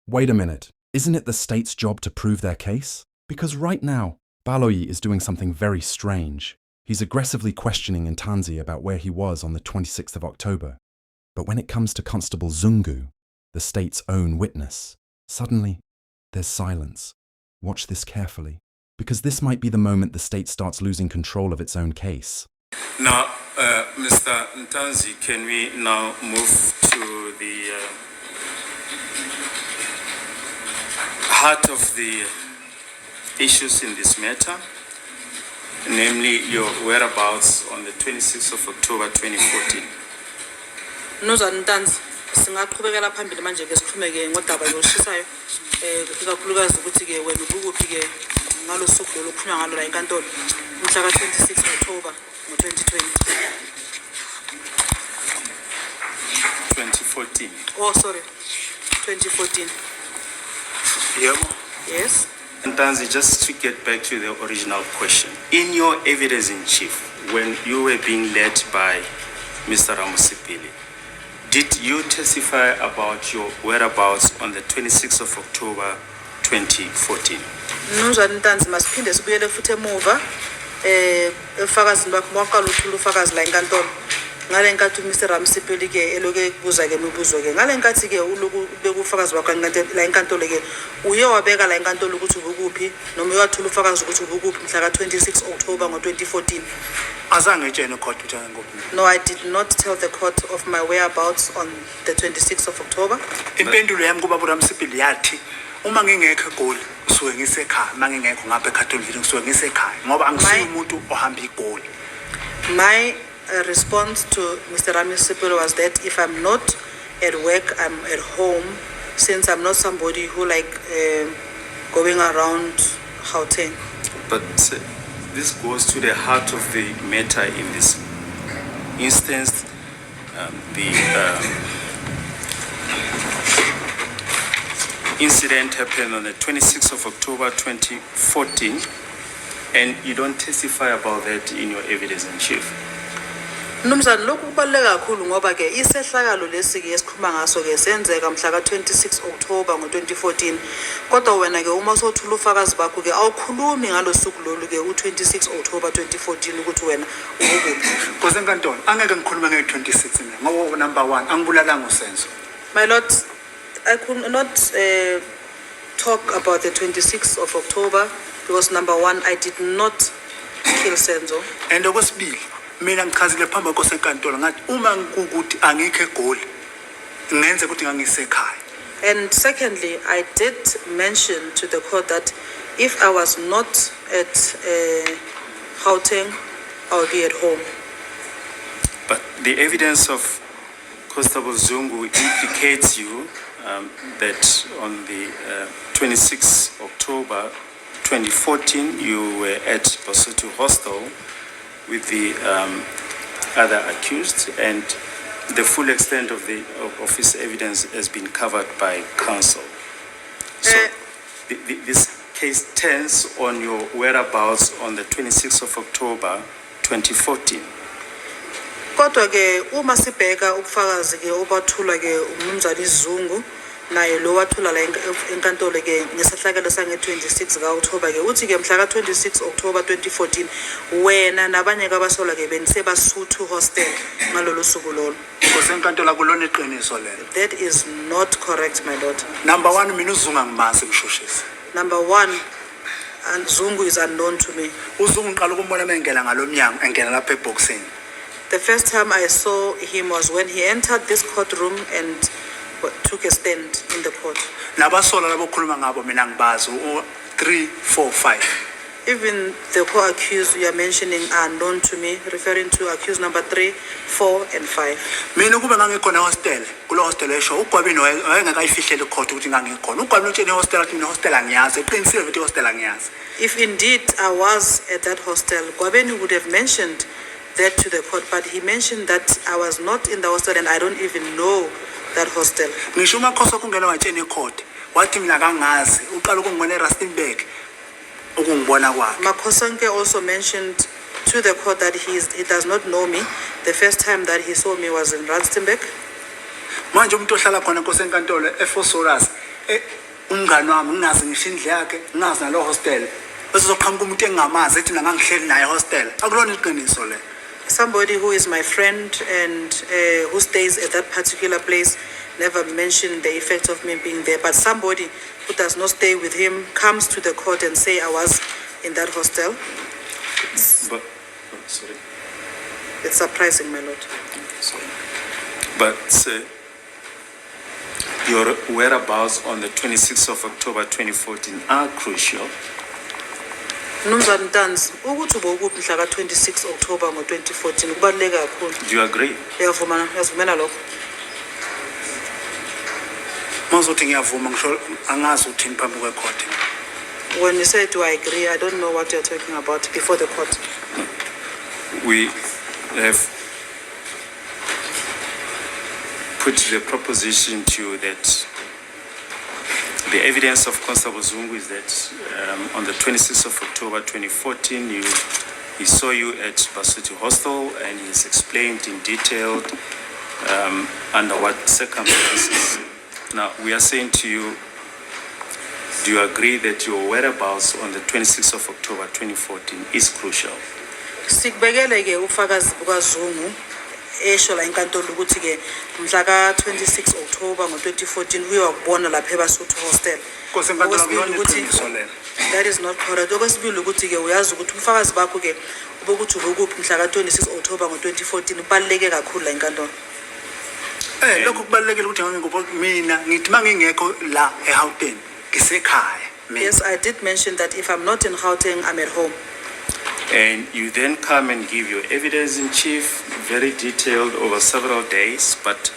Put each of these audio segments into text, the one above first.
Wait a minute. Isn't it the state's job to prove their case? Because right now, Baloyi is doing something very strange. He's aggressively questioning Ntanzi about where he was on the 26th of October. But when it comes to Constable Zungu, the state's own witness, suddenly, there's silence. Watch this carefully, because this might be the moment the state starts losing control of its own case. Now, Mr. Ntanzi, can we now move to the heart of the issues in this matter, namely your whereabouts on the 26th of October 2014? Mnumzane Ntanzi, singaqhubekela phambili manje ke sikhulume ke ngodaba lolushisayo ikakhulukazi ukuthi ke wena ubukuphi ke ngalo suku lokukhulunywa ngalo la enkantolo umhla ka 26 October ngo-2020. 2014. Oh sorry, 2014. Yes. Ntanzi, just to get back to the original question, in your evidence in chief, when you were being led by Mr. Ramusipili, did you testify about your whereabouts on the 26th of October 2014? Mnumzane Ntanzi, masiphinde sibuyele futhi emuva ufakazini bakho mwaqala uthula ufakazi la enkantolo ngale nkathi uMr Ramusipili ke eloke kubuza ke imibuzo ke ngale nkathi ke uloku ubeka ufakazi wakho la enkantolo ke uye wabeka la enkantolo ukuthi ubukuphi noma uyathula ufakazi ukuthi ubukuphi mhla ka 26 October ngo-2014. Azange etshene court ukuthi ngikuphi. No, I did not tell the court of my whereabouts on the 26th of October. Impendulo yami kuba uRamusipili yathi uma ngingekho eGoli usuke ngisekhaya mangingekho ngapha eCattonville ngisuke ngisekhaya ngoba angisuye umuntu ohamba iGoli. My response to Mr. Ramusipili was that if I'm not at work, I'm at home, since I'm not somebody who going around Gauteng. But this goes to the heart of the matter in this instance. The incident happened on the 26th of October 2014, and you don't testify about that in your evidence in chief. Mnumzane, lokhu kubaluleke kakhulu ngoba ke isehlakalo lesi ke esikhuluma ngaso ke senzeka mhla ka 26 October ngo-2014 kodwa wena ke uma sothula ufakazi bakho ke awukhulumi ngalo suku lolu ke u-26 October 2014 ukuthi wena ubukuphi. Because enkantolo angeke ngikhulume nge-26 ngoba number 1 angibulalanga usenzo. My lord, I could not talk about the 26th of October because number 1, I did not kill Senzo. And okwesibili mina ngichazile phambi kwakho enkantolo ngathi uma ngikuthi angikho eGoli ngenze ukuthi ngangisekhaya. And secondly, I did mention to the court that if I was not at Gauteng, I would be at home. But the evidence of Constable Zungu implicates you that on the 26th October 2014, you were at Basotho Hostel with the other accused, and the full extent of his evidence has been covered by counsel. So this case turns on your whereabouts on the 26th of October 2014. Kodwa ke uma sibheka ubufakazi ke obathula ke uMnumzane Zungu naye lo wathula la enkantolo ke ngesahlakalo sange 26 ka October ke uthi ke mhla ka 26 October 2014 wena nabanye kabasola ke benisebasuthu hostel ngalolu suku lolo. Because enkantolo akulona iqiniso lelo. That is not correct, my lord. Number 1 mina uZungu angimazi mshushisi. Number 1, and Zungu is unknown to me. uZungu ngiqala ukumbona mengena ngalomnyango engena lapha eboxini. The first time I saw him was when he entered this courtroom and took a stand in the court. Nabasola labo khuluma ngabo mina ngibazi 3 4 5. Even the co-accused you are mentioning are known to me, referring to accused number 3, 4, and 5. Mina kube ngangikhona hostel kulo hostel esho uGwabini wayengakayifihlele icourt ukuthi ngangikhona uGwabini utshene hostel athi mina hostel angiyazi eqinisile ukuthi hostel angiyazi. If indeed I was at that hostel, Gwabeni would have mentioned that to the court, but he mentioned that I was not in the hostel and I don't even know that hostel. Ngisho uMakhosi kungena watshena icourt wathi mina kangazi uqala ukungibona eRustenburg ukungibona kwakhe. Makhosonke also mentioned to the court that he does not know me. The first time that he saw me was in Rustenburg. Manje umuntu ohlala khona Nkosi enkantolo eFosorus umngani wami nginazi ngisho indle yakhe nginazi nalo hostel bese soqhamuka umuntu engingamazi ethi nangangihleli naye hostel akulona iqiniso le. Somebody who is my friend and who stays at that particular place never mentioned the effect of me being there. But somebody who does not stay with him comes to the court and say I was in that hostel. But, sorry. It's surprising, my lord. Sorry. But your whereabouts on the 26th of October 2014 are crucial. Mnumzane Ntanzi, ukuthi ubokuphi mhla ka 26 October ngo 2014 kubaluleke kakhulu. Do you agree? Yazivumela lokho. Mazothi ngiyavuma ngisho angazi uthini phambi kwecourt. When you say do I agree, I don't know what you're talking about before the court. We have put the proposition to you that the evidence of Constable Zungu is that on the 26th of October 2014, he saw you at Basuti Hostel and he's explained in detail under what circumstances. Now, we are saying to you, do you agree that your whereabouts on the 26th of October 2014 is crucial? Sikubekele ke ufakazi bukaZungu esho la inkantolo ukuthi ke mhla ka 26 October ngo 2014 uyakubona lapha eBasotho Hostel. Because inkantolo akuyona iqiniso lelo. That is not correct. Okwesibili ukuthi ke uyazi ukuthi umfakazi bakho ke ubokuthi ubokuphi mhla ka 26 October ngo 2014 ubaleke kakhulu la inkantolo. Lokho kubalekile ukuthi ngoba mina ngithi mangingekho la eGauteng ngisekhaya. Yes, I did mention that if I'm not in Gauteng, I'm at home. And you then come and give your evidence in chief, very detailed over several days, but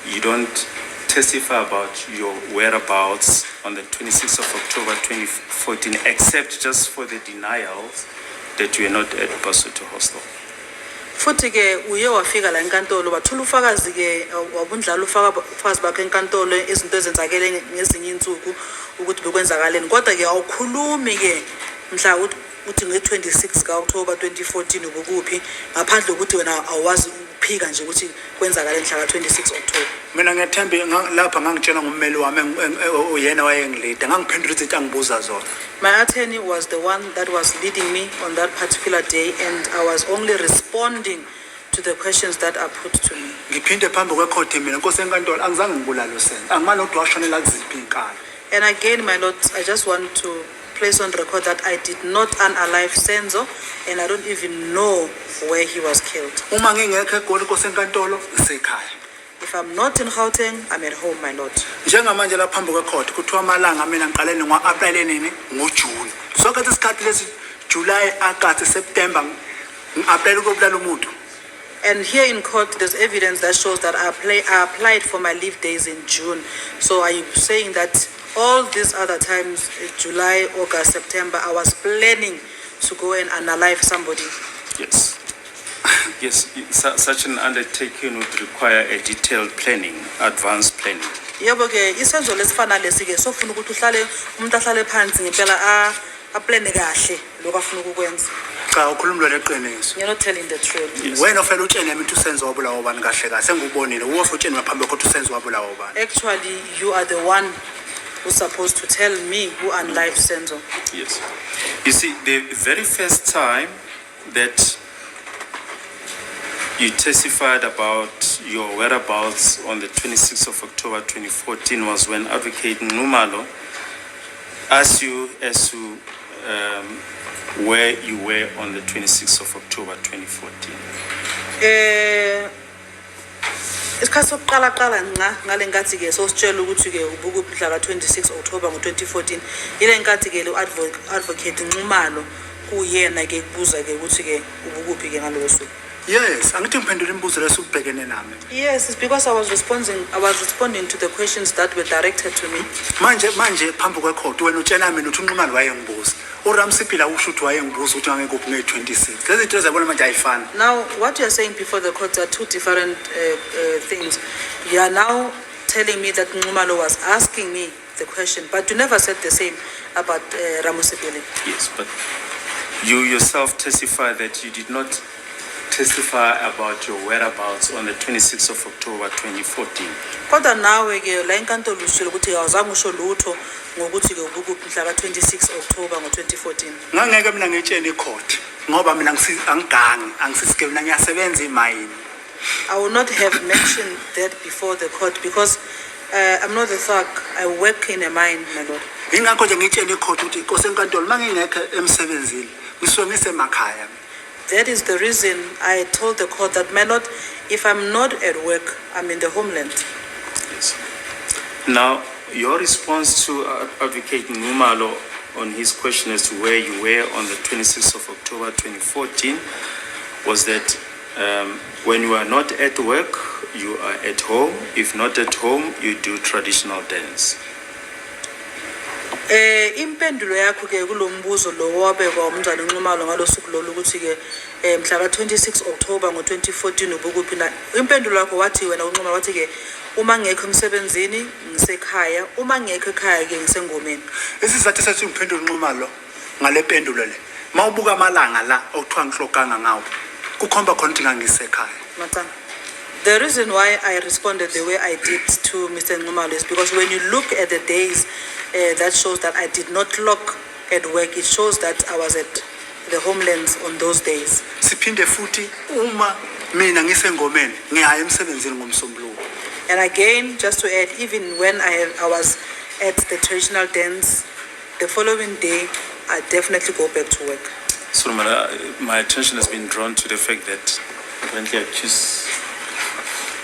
you don't testify about your whereabouts on the 26th of October 2014, except just for the denials that you are not at Basuto Hostel. Futhi ke uye wafika la enkantolo bathula ufakazi ke wabundlala ufakazi bakhe enkantolo izinto ezenzakele ngezinye insuku ukuthi bekwenzakaleni kodwa ke awukhulumi ke mhla uthi nge-26 ka-October 2014 ubukuphi ngaphandle ukuthi wena awazi ukuphika nje ukuthi kwenzakale mhla ka-26 October. Mina ngiyathemba lapha ngangitshela ngummeli wami uyena wayengilida ngangiphendula izinto angibuza zona. My attorney was the one that was leading me on that particular day and I was only responding to the questions that are put to me. Ngiphinde phambi kwecourt mina Nkosi enkantolo angizange ngibulala uSenzo. Angimane ukuthi washonela kuziphi inkalo. And again, my lord, I just want to place on record that I did not unalive Senzo and I don't even know where he was killed. Uma ngingekho eGoli Nkosi enkantolo ngisekhaya. If I'm not in Gauteng, I'm at home, my lord. Njengamanje la phambi kwecourt kuthiwa amalanga mina ngiqalene ngo-apply nini ngoJune. Sonke isikhathi lesi July, August, September ngi-apply ukubulala umuntu. And here in court, there's evidence that shows that I applied for my leave days in June. So are you saying that all these other times, July, August, September, I was planning to go and unalive somebody? Yes. Yes, such an undertaking would require a detailed planning, advanced planning. Yebo ke isenzo lesifana lesi ke sofuna ukuthi uhlale umuntu ahlale phansi ngempela a plan kahle lokho afuna ukukwenza. Cha ukhuluma leqiniso. You're not telling the truth. Yes. Wena ufela utshele mina uSenzo wabulawa ubani kahle kahle sengubonile uwofa utshele ngaphambi kokuthi uSenzo wabulawa ubani. Actually, you are the one who's supposed to tell me who unalive Senzo. Yes. You see, the very first time that you testified about your whereabouts on the 26th of October 2014 was when Advocate Numalo asked you as to where you were on the 26th of October 2014. Isikhathi sokuqala nqa ngale nkathi ke sositshela ukuthi ke ubukuphi mhla ka 26 October ngo 2014 ile nkathi ke lo advocate Nxumalo kuyena ke kubuza ke ukuthi ke ubukuphi ke ngalo suku. Yes, angithi ngiphendula imibuzo lesubhekene nami. Yes, it's because I was responding to the questions that were directed to me. Manje phambi kwecourt wena utshela mina uthi uNxumalo wayengibuza. uRamsipila usho ukuthi wayengibuza ukuthi angekuphi nge-26. Lezi zinto zabona manje ayifani. Now, what you are saying before the court are two different things. You are now telling me that Nxumalo was asking me the question, but you never said the same about Ramusipili. Yes, but you yourself testify that you did not testify about your whereabouts on the 26th of October 2014. Kodwa nawe ke la inkantolo usho ukuthi awuzange usho lutho ngokuthi ke ubukuphi mhla ka-26 October ngo-2014. Ngangeke mina ngitshele icourt ngoba mina angigangi angisisike mina ngiyasebenza imayini. I will not have mentioned that before the court because I'm not a thug. I work in a mine, my lord. Ingakho nje ngitshele icourt ukuthi inkosi enkantolo mangingekho emsebenzini ngisuke ngisemakhaya. That is the reason I told the court that, my lord, if I'm not at work, I'm in the homeland. Yes. Now, your response to Advocate Ngumalo on his question as to where you were on the 26th of October 2014 was that when you are not at work, you are at home. If not at home, you do traditional dance. Impendulo yakho ke kulombuzo lo wabekwa umntwana uNxumalo ngalosuku lolu ukuthi ke mhla ka-26 October ngo-2014 ubukuphi na. Impendulo yakho wathi wena uNxumalo wathi ke uma ngekho emsebenzini ngisekhaya, uma ngekho ekhaya ke ngisengomeni. Isizathu sathi ngiphendule uNxumalo ngale pendulo le. Mawubuka amalanga la okuthiwa ngihlokanga ngawo. Kukhomba khona ukuthi ngangisekhaya. Matsanga. The reason why I responded the way I did to Mr. Ngumalo is because when you look at the days, that shows that I did not clock at work. It shows that I was at the homelands on those days. Siphinde futhi uma mina ngisengomeni ngiyaya emsebenzini ngomsombuluko. And again, just to add, even when I was at the traditional dance, the following day, I definitely go back to work. So, my attention has been drawn to the fact that apparently accused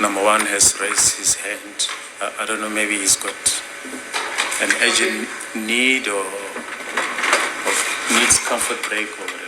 number one has raised his hand. I don't know, maybe he's got an urgent need or needs comfort break or whatever.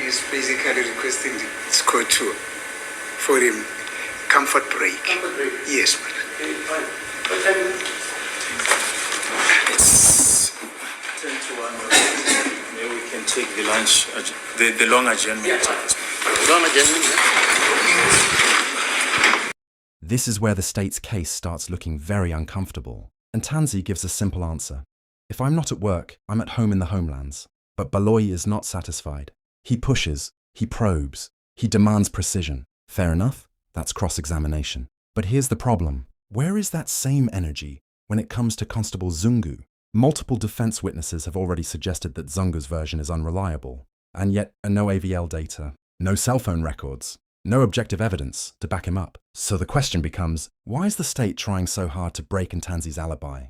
He's basically requesting the court to for him comfort break. Comfort break? Yes, madam. Okay, fine. What time? It's 10 to 1. Maybe we can take the lunch, the long adjournment. Long adjournment. This is where the state's case starts looking very uncomfortable, and Tanzi gives a simple answer. If I'm not at work, I'm at home in the homelands. But Baloyi is not satisfied. He pushes, he probes, he demands precision. Fair enough, that's cross-examination. But here's the problem. Where is that same energy when it comes to Constable Zungu? Multiple defense witnesses have already suggested that Zungu's version is unreliable. And yet, no AVL data, no cell phone records, no objective evidence to back him up. So the question becomes, why is the state trying so hard to break Ntanzi's alibi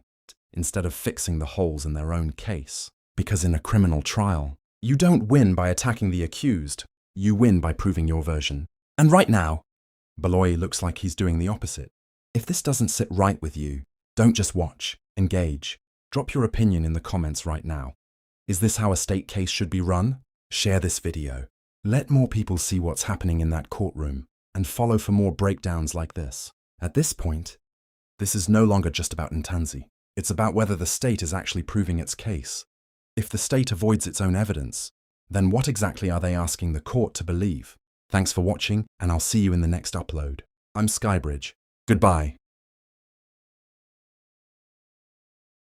instead of fixing the holes in their own case? Because in a criminal trial, you don't win by attacking the accused, you win by proving your version. And right now, Baloyi looks like he's doing the opposite. If this doesn't sit right with you, don't just watch, engage. Drop your opinion in the comments right now. Is this how a state case should be run? Share this video. Let more people see what's happening in that courtroom, and follow for more breakdowns like this. At this point, this is no longer just about Ntanzi. It's about whether the state is actually proving its case. If the state avoids its own evidence, then what exactly are they asking the court to believe? Thanks for watching, and I'll see you in the next upload. I'm Skybridge. Goodbye.